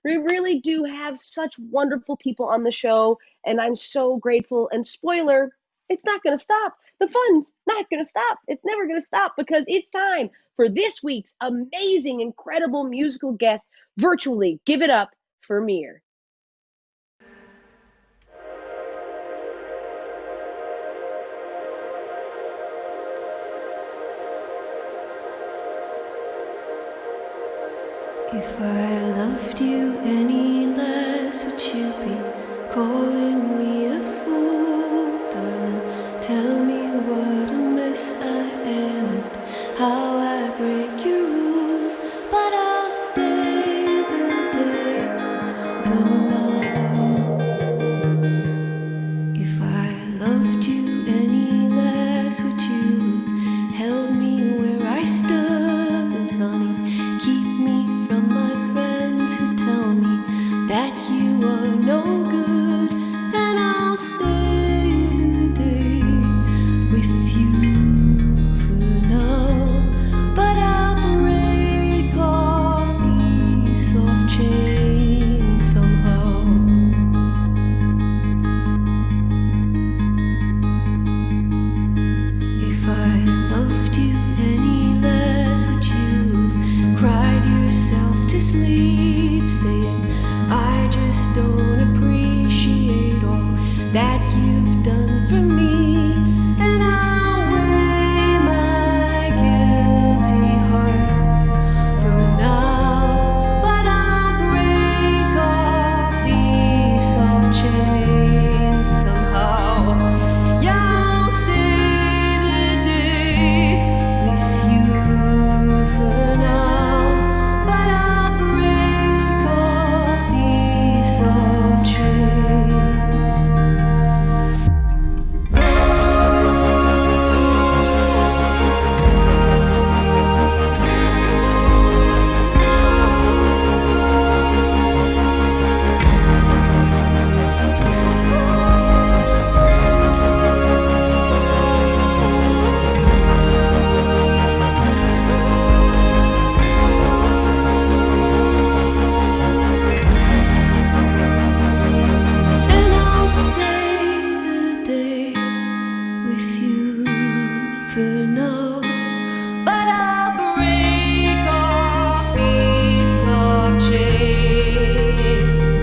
We really do have such wonderful people on the show, and I'm so grateful. And spoiler, it's not going to stop. The fun's not going to stop. It's never going to stop because it's time for this week's amazing, incredible musical guest virtually. Give it up for Mear. If I loved you any less, would you be calling me a fool, darling? Tell me what a mess I am and how I break your rules, but I'll stay the day for now. If I loved you any less, would you have held me where I stood, honey? Keep me from my friends who tell me that you are no good, and I'll stay the day with you for now, but I'll break off these soft chains somehow. If I loved you any less, would you have cried yourself to sleep, saying, I just don't appreciate all that you've done for me, and I'll weigh my guilty heart for now, but I'll break off these soft chains somehow. Yeah, I'll stay the day with you for now, but I'll break off these soft chains. And I'll stay the day with you for now, but I'll break off these soft chains.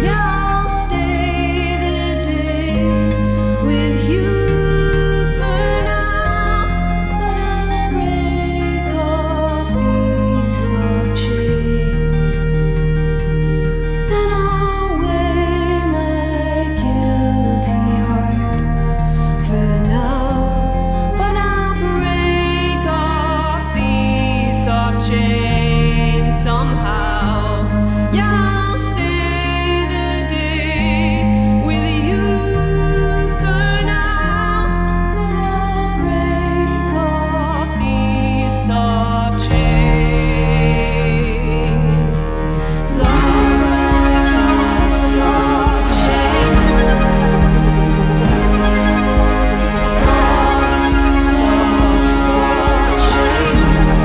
Yeah, I'll stay the day with you for now, but I'll break off these soft chains. And I'll weigh my guilty heart for now, but I'll break off these soft chains somehow. Yeah, I'll stay the day with you for now, but I'll break off these soft chains. Soft, soft, soft chains. Soft, soft, soft chains.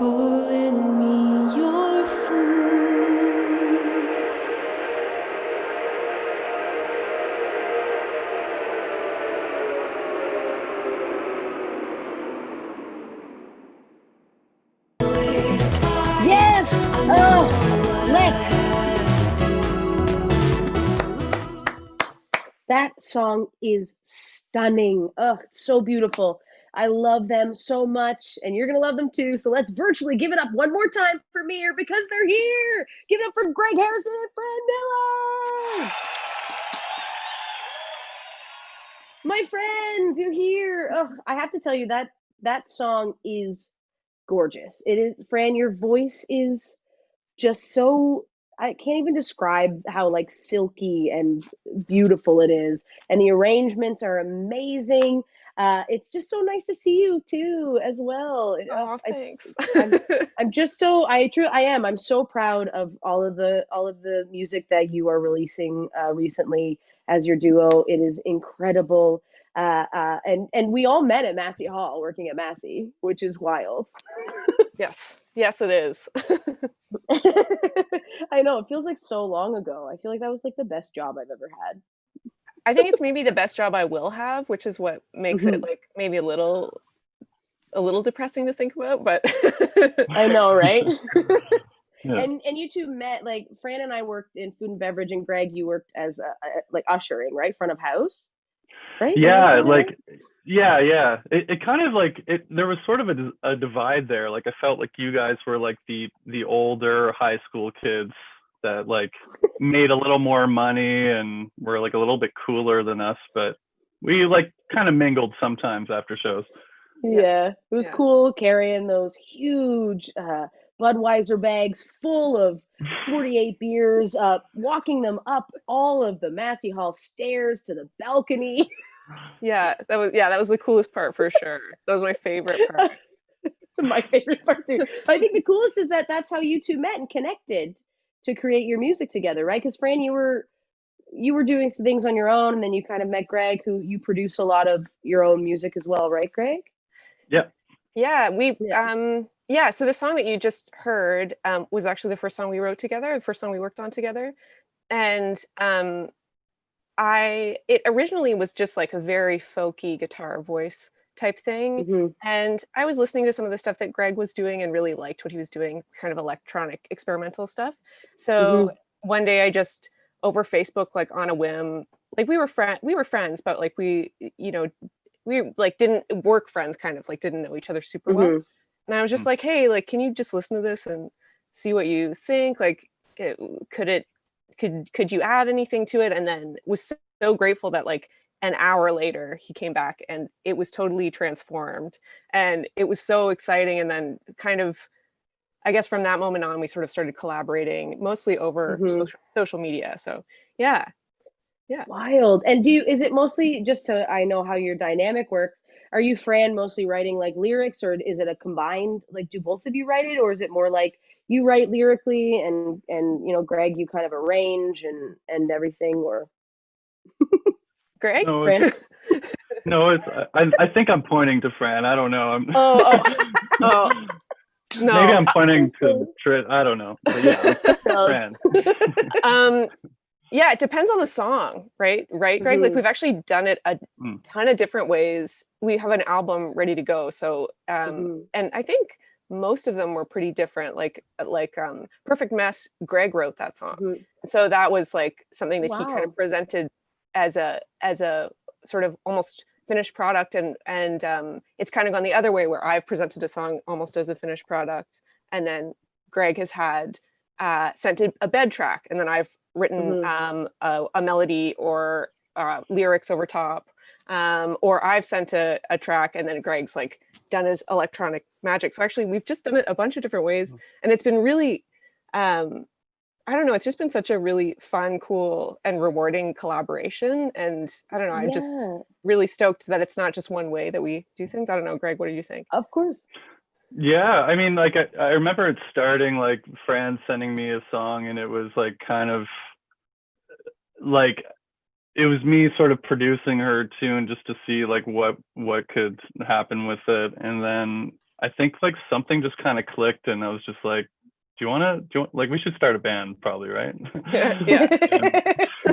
Calling me your fool. Yes! Oh, Lex! That song is stunning. Oh, it's so beautiful. I love them so much, and you're going to love them too. So let's virtually give it up one more time for Mear because they're here. Give it up for Greg Harrison and Fran Miller. My friends, you're here. Oh, I have to tell you that song is gorgeous. It is, Fran, your voice is just so, I can't even describe how like silky and beautiful it is. And the arrangements are amazing. It's just so nice to see you too, as well. Oh, It's thanks. I'm just so I am. I'm so proud of all of the music that you are releasing recently as your duo. It is incredible. And we all met at Massey Hall, working at Massey, which is wild. Yes, it is. I know, it feels like so long ago. I feel like that was like the best job I've ever had. I think it's maybe the best job I will have, which is what makes it like maybe a little depressing to think about, but I know, right? Yeah. And you two met, like Fran and I worked in food and beverage, and Greg, you worked as like ushering, right, front of house, right? Yeah, like yeah. It kind of like there was sort of a divide there. Like I felt like you guys were like the older high school kids that like made a little more money and were like a little bit cooler than us, but we like kind of mingled sometimes after shows. Yeah, it was Yeah. cool carrying those huge Budweiser bags full of 48 beers, walking them up all of the Massey Hall stairs to the balcony. that was the coolest part for sure. That was my favorite part. My favorite part too. I think the coolest is that that's how you two met and connected to create your music together, right? Because Fran, you were doing some things on your own, and then you kind of met Greg, who you produce a lot of your own music as well, right, Greg? Yeah. So the song that you just heard was actually the first song we wrote together, the first song we worked on together. And it originally was just like a very folky guitar voice type thing. Mm-hmm. And I was listening to some of the stuff that Greg was doing and really liked what he was doing, kind of electronic experimental stuff. So one day I just, over Facebook, like on a whim, like we were friends, but like we like didn't work friends, kind of like didn't know each other super well. And I was just like, hey, like, can you just listen to this and see what you think? Like, could you add anything to it? And then was so grateful that like an hour later he came back and it was totally transformed, and it was so exciting. And then kind of, I guess from that moment on, we sort of started collaborating mostly over social media. So yeah. Wild. And is it mostly just to, I know how your dynamic works. Are you, Fran, mostly writing like lyrics, or is it a combined, like do both of you write it, or is it more like you write lyrically and Greg, you kind of arrange and everything, or Greg? No, Fran? no, I think I'm pointing to Fran. I don't know. Oh. No. Maybe I'm pointing to Trish. I don't know. But yeah, Fran. Yeah, it depends on the song, right, Greg? Like we've actually done it a ton of different ways. We have an album ready to go. So, and I think most of them were pretty different. Like Perfect Mess, Greg wrote that song. So that was like something that he kind of presented as a sort of almost finished product. And it's kind of gone the other way, where I've presented a song almost as a finished product. And then Greg has had sent a bed track, and then I've written a melody or lyrics over top, or I've sent a track, and then Greg's like done his electronic magic. So actually we've just done it a bunch of different ways, and it's been really I don't know, it's just been such a really fun, cool, and rewarding collaboration. And I don't know, I'm just really stoked that it's not just one way that we do things. I don't know, Greg, what do you think? Of course. Yeah, I mean, like I remember it starting like Fran sending me a song, and it was like kind of like it was me sort of producing her tune just to see like what could happen with it. And then I think like something just kind of clicked, and I was just like, do you want like, we should start a band probably, right? Yeah.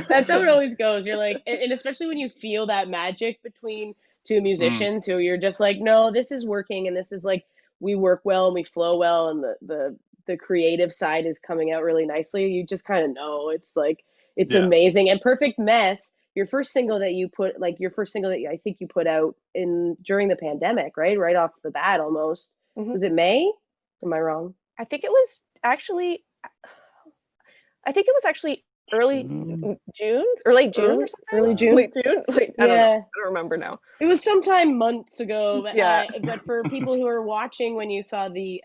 That's how it always goes. You're like, and especially when you feel that magic between two musicians who you're just like, no, this is working, and this is like, we work well and we flow well, and the creative side is coming out really nicely. You just kind of know. It's like, it's amazing. And Perfect Mess, your first single that you put, like your first single that I think you put out during the pandemic, right off the bat almost. Was it May? Am I wrong? I think it was actually early June or late June or something. Early June. Late June. I don't know. I don't remember now. It was sometime months ago. But, yeah. But for people who are watching, when you saw the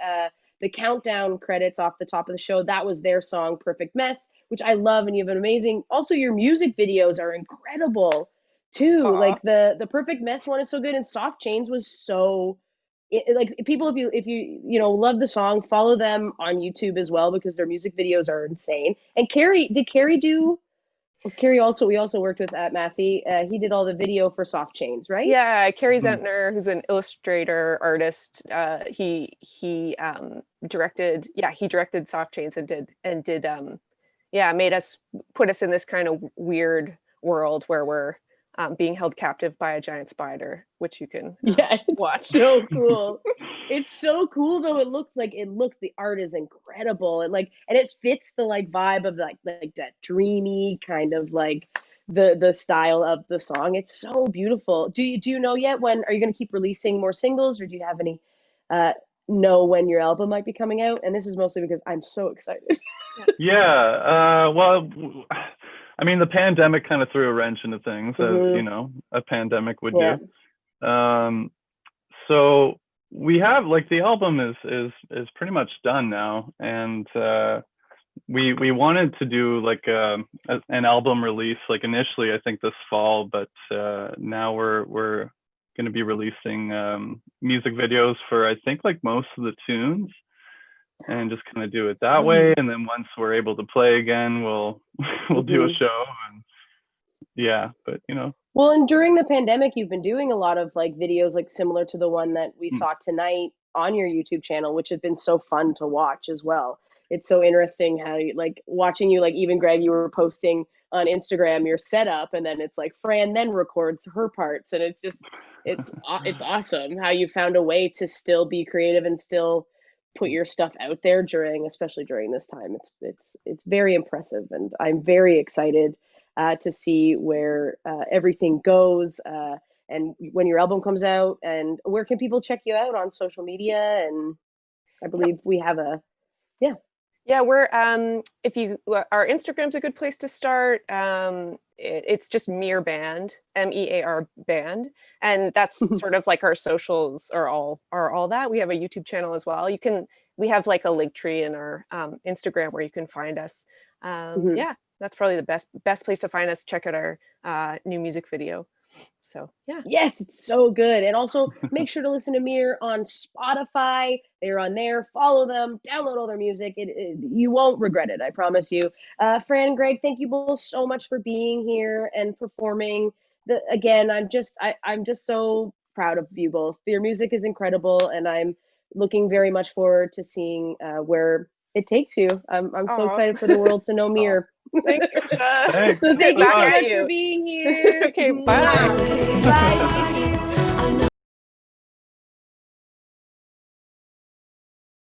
countdown credits off the top of the show, that was their song "Perfect Mess," which I love, and you have an amazing. Also, your music videos are incredible too. Aww. Like the "Perfect Mess" one is so good, and "Soft Chains" was so. Like people, if you love the song, follow them on YouTube as well, because their music videos are insane. And Carrie, did Carrie do? Carrie also, we also worked with at Massey. He did all the video for Soft Chains, right? Yeah, Carrie Zentner, who's an illustrator artist. He directed. Yeah, he directed Soft Chains and did put us in this kind of weird world where we're being held captive by a giant spider, which you can watch. So cool. It's so cool though. The art is incredible, and it fits the vibe of like that dreamy kind of the style of the song. It's so beautiful. Do you know yet when are you going to keep releasing more singles, or do you have any know when your album might be coming out? And this is mostly because I'm so excited. Well, I mean, the pandemic kind of threw a wrench into things, as a pandemic would do. So we have the album is pretty much done now, and we wanted to do an album release initially, I think this fall, but now we're going to be releasing music videos for I think most of the tunes, and just kind of do it that way. And then once we're able to play again, we'll do a show. And well, and during the pandemic, you've been doing a lot of videos similar to the one that we saw tonight on your YouTube channel, which have been so fun to watch as well. It's so interesting how watching you, even Greg, you were posting on Instagram your setup, and then it's Fran then records her parts, and it's awesome how you found a way to still be creative and still put your stuff out there especially during this time. It's very impressive, and I'm very excited to see where everything goes, and when your album comes out. And where can people check you out on social media? And I believe we have we're our Instagram's a good place to start. It's just Mear Band, MEAR Band, and that's sort of our socials are all that. We have a YouTube channel as well. We have a link tree in our Instagram where you can find us. That's probably the best place to find us. Check out our new music video. So yes, it's so good. And also make sure to listen to Mear on Spotify. They're on there. Follow them, download all their music. You won't regret it, I promise you. Fran, Greg, thank you both so much for being here and performing. Again, I'm just so proud of you both. Your music is incredible, and I'm looking very much forward to seeing where it takes you. I'm so excited for the world to know Mear. Thanks, Tricia. So thank you so much for being here. Okay, bye. Bye.